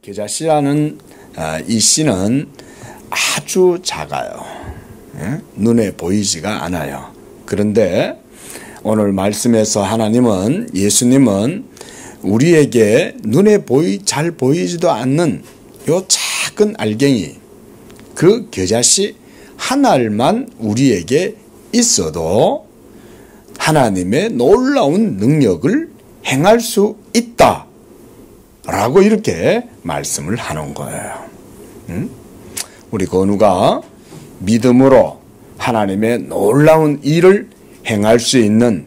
겨자씨라는 이 씨는 아주 작아요. 눈에 보이지가 않아요. 그런데 오늘 말씀에서 하나님은, 예수님은 우리에게 눈에 잘 보이지도 않는 요 작은 알갱이, 그 겨자씨 한 알만 우리에게 있어도 하나님의 놀라운 능력을 행할 수 있다 라고 이렇게 말씀을 하는 거예요. 우리 건우가 믿음으로 하나님의 놀라운 일을 행할 수 있는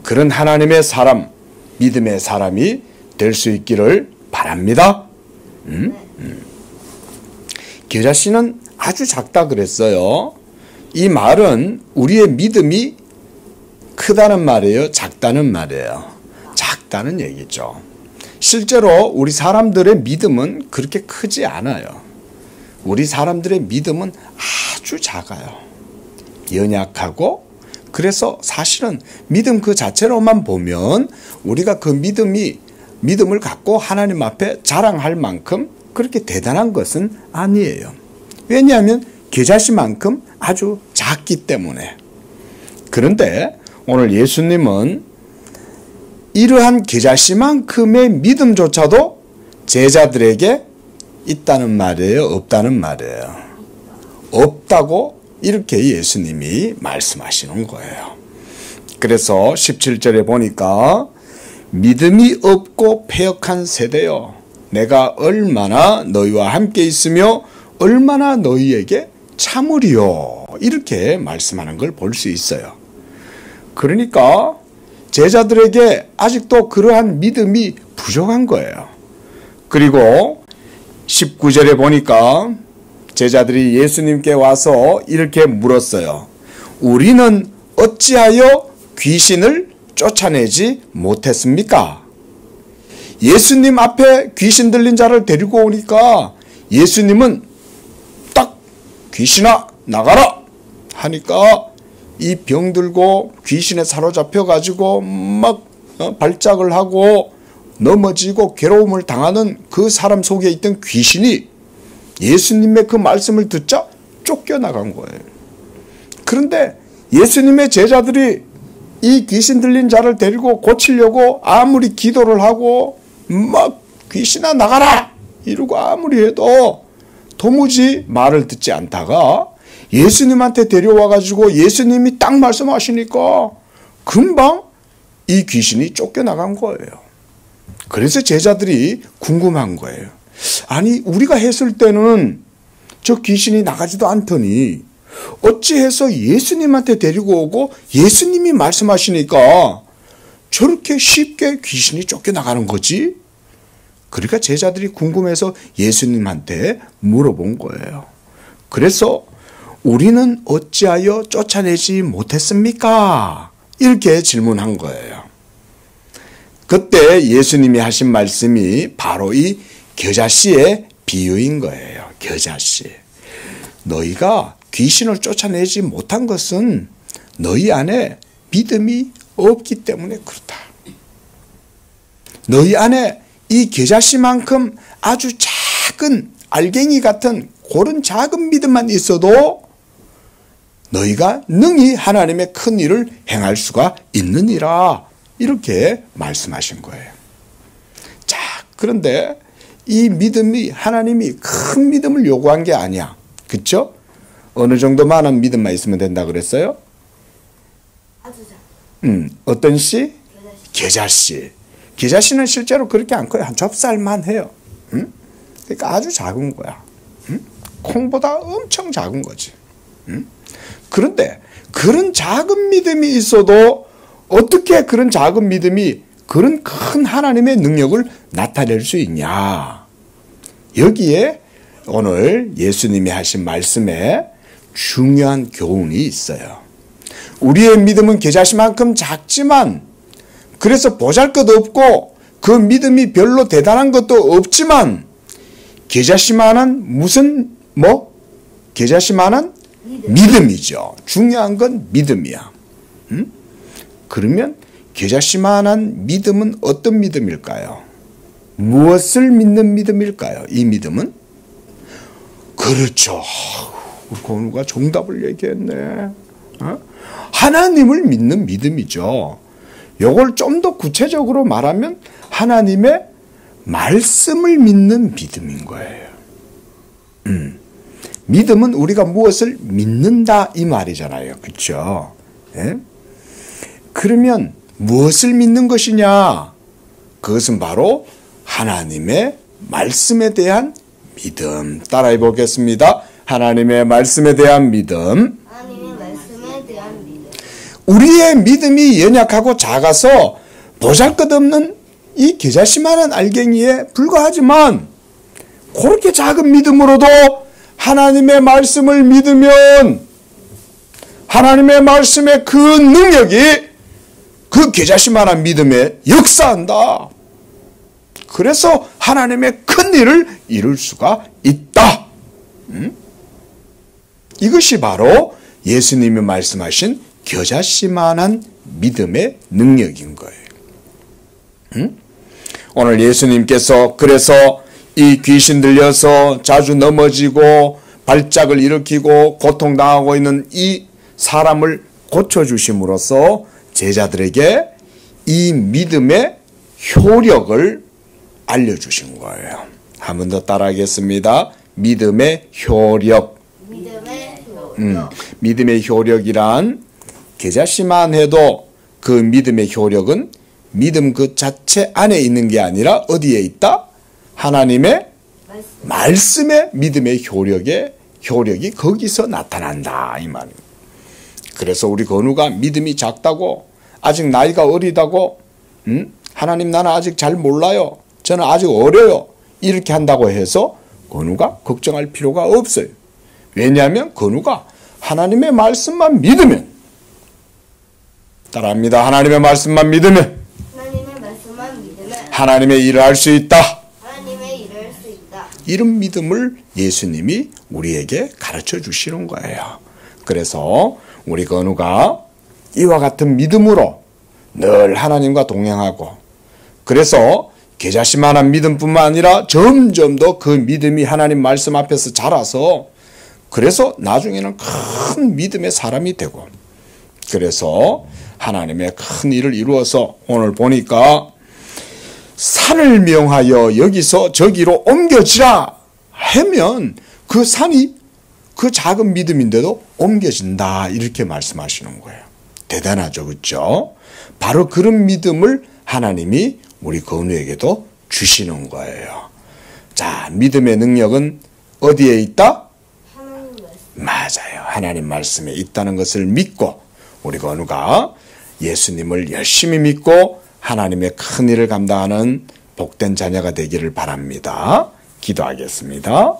그런 하나님의 사람, 믿음의 사람이 될 수 있기를 바랍니다. 겨자씨는 아주 작다 그랬어요. 이 말은 우리의 믿음이 크다는 말이에요, 작다는 말이에요? 작다는 얘기죠. 실제로 우리 사람들의 믿음은 그렇게 크지 않아요. 우리 사람들의 믿음은 아주 작아요. 연약하고, 그래서 사실은 믿음 그 자체로만 보면 우리가 그 믿음을 갖고 하나님 앞에 자랑할 만큼 그렇게 대단한 것은 아니에요. 왜냐하면 겨자씨만큼 아주 작기 때문에. 그런데 오늘 예수님은 이러한 겨자씨만큼의 믿음조차도 제자들에게 있다는 말이에요, 없다는 말이에요? 없다고 이렇게 예수님이 말씀하시는 거예요. 그래서 17절에 보니까 믿음이 없고 패역한 세대여, 내가 얼마나 너희와 함께 있으며 얼마나 너희에게 참으리요, 이렇게 말씀하는 걸 볼 수 있어요. 그러니까 제자들에게 아직도 그러한 믿음이 부족한 거예요. 그리고 19절에 보니까 제자들이 예수님께 와서 이렇게 물었어요. 우리는 어찌하여 귀신을 쫓아내지 못했습니까? 예수님 앞에 귀신 들린 자를 데리고 오니까 예수님은 딱 귀신아 나가라 하니까 이 병들고 귀신에 사로잡혀 가지고 막 발작을 하고 넘어지고 괴로움을 당하는 그 사람 속에 있던 귀신이 예수님의 그 말씀을 듣자 쫓겨나간 거예요. 그런데 예수님의 제자들이 이 귀신 들린 자를 데리고 고치려고 아무리 기도를 하고 막 귀신아 나가라 이러고 아무리 해도 도무지 말을 듣지 않다가 예수님한테 데려와 가지고 예수님이 딱 말씀하시니까 금방 이 귀신이 쫓겨나간 거예요. 그래서 제자들이 궁금한 거예요. 아니 우리가 했을 때는 저 귀신이 나가지도 않더니 어찌해서 예수님한테 데리고 오고 예수님이 말씀하시니까 저렇게 쉽게 귀신이 쫓겨나가는 거지? 그러니까 제자들이 궁금해서 예수님한테 물어본 거예요. 그래서 우리는 어찌하여 쫓아내지 못했습니까? 이렇게 질문한 거예요. 그때 예수님이 하신 말씀이 바로 이 겨자씨의 비유인 거예요. 겨자씨. 너희가 귀신을 쫓아내지 못한 것은 너희 안에 믿음이 없기 때문에 그렇다. 너희 안에 이 겨자씨만큼 아주 작은 알갱이 같은 그런 작은 믿음만 있어도 너희가 능히 하나님의 큰 일을 행할 수가 있느니라. 이렇게 말씀하신 거예요. 자, 그런데 이 믿음이 하나님이 큰 믿음을 요구한 게 아니야. 그렇죠? 어느 정도만한 믿음만 있으면 된다 그랬어요? 아주 작. 어떤 씨? 겨자씨. 겨자씨는 실제로 그렇게 안 커요. 한 좁쌀만 해요. 그러니까 아주 작은 거야. 콩보다 엄청 작은 거지. 그런데 그런 작은 믿음이 있어도 어떻게 그런 작은 믿음이 그런 큰 하나님의 능력을 나타낼 수 있냐. 여기에 오늘 예수님이 하신 말씀에 중요한 교훈이 있어요. 우리의 믿음은 겨자씨만큼 작지만, 그래서 보잘것없고 그 믿음이 별로 대단한 것도 없지만 겨자씨만한 겨자씨만한 믿음이죠. 중요한 건 믿음이야. 그러면 겨자씨만한 믿음은 어떤 믿음일까요? 무엇을 믿는 믿음일까요? 이 믿음은? 그렇죠. 우리 건우가 정답을 얘기했네. 하나님을 믿는 믿음이죠. 이걸 좀 더 구체적으로 말하면 하나님의 말씀을 믿는 믿음인 거예요. 믿음은 우리가 무엇을 믿는다 이 말이잖아요. 그렇죠? 예? 그러면 무엇을 믿는 것이냐? 그것은 바로 하나님의 말씀에 대한 믿음. 따라해 보겠습니다. 하나님의 말씀에 대한 믿음. 하나님의 말씀에 대한 믿음. 우리의 믿음이 연약하고 작아서 보잘것없는 이 겨자씨만한 알갱이에 불과하지만 그렇게 작은 믿음으로도 하나님의 말씀을 믿으면 하나님의 말씀의 그 능력이 그 겨자씨만한 믿음에 역사한다. 그래서 하나님의 큰 일을 이룰 수가 있다. 이것이 바로 예수님이 말씀하신 겨자씨만한 믿음의 능력인 거예요. 오늘 예수님께서 그래서 이 귀신 들려서 자주 넘어지고 발작을 일으키고 고통당하고 있는 이 사람을 고쳐주심으로써 제자들에게 이 믿음의 효력을 알려주신 거예요. 한 번 더 따라하겠습니다. 믿음의 효력. 믿음의 효력이란 겨자씨만 해도 그 믿음의 효력은 믿음 그 자체 안에 있는 게 아니라 어디에 있다? 하나님의 말씀의 믿음의 효력이 거기서 나타난다 이 말입니다. 그래서 우리 건우가 믿음이 작다고 아직 나이가 어리다고 하나님 나는 아직 잘 몰라요. 저는 아직 어려요. 이렇게 한다고 해서 건우가 걱정할 필요가 없어요. 왜냐하면 건우가 하나님의 말씀만 믿으면 따라합니다. 하나님의 말씀만 믿으면 하나님의 일을 할 수 있다. 이런 믿음을 예수님이 우리에게 가르쳐 주시는 거예요. 그래서 우리 건우가 이와 같은 믿음으로 늘 하나님과 동행하고 그래서 겨자씨만한 믿음뿐만 아니라 점점 더 그 믿음이 하나님 말씀 앞에서 자라서 그래서 나중에는 큰 믿음의 사람이 되고 그래서 하나님의 큰 일을 이루어서 오늘 보니까 산을 명하여 여기서 저기로 옮겨지라 하면 그 산이 그 작은 믿음인데도 옮겨진다 이렇게 말씀하시는 거예요. 대단하죠. 그렇죠? 바로 그런 믿음을 하나님이 우리 건우에게도 주시는 거예요. 자, 믿음의 능력은 어디에 있다? 맞아요. 하나님 말씀에 있다는 것을 믿고 우리 건우가 예수님을 열심히 믿고 하나님의 큰 일을 감당하는 복된 자녀가 되기를 바랍니다. 기도하겠습니다.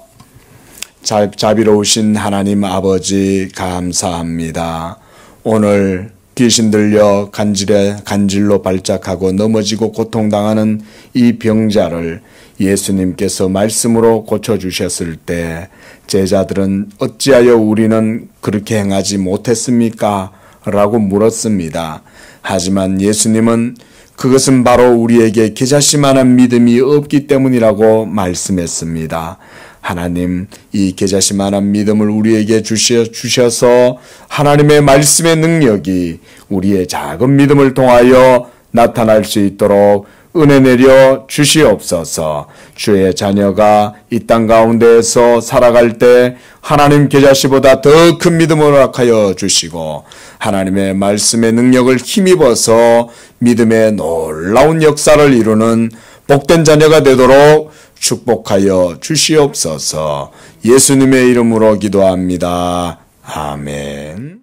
자비로우신 하나님 아버지 감사합니다. 오늘 귀신 들려 간질로 발작하고 넘어지고 고통당하는 이 병자를 예수님께서 말씀으로 고쳐주셨을 때 제자들은 어찌하여 우리는 그렇게 행하지 못했습니까? 라고 물었습니다. 하지만 예수님은 그것은 바로 우리에게 겨자씨만한 믿음이 없기 때문이라고 말씀했습니다. 하나님, 이 겨자씨만한 믿음을 우리에게 주셔서 하나님의 말씀의 능력이 우리의 작은 믿음을 통하여 나타날 수 있도록 은혜 내려 주시옵소서. 주의 자녀가 이 땅 가운데에서 살아갈 때 하나님 겨자씨보다 더 큰 믿음을 허락하여 주시고 하나님의 말씀의 능력을 힘입어서 믿음의 놀라운 역사를 이루는 복된 자녀가 되도록 축복하여 주시옵소서. 예수님의 이름으로 기도합니다. 아멘.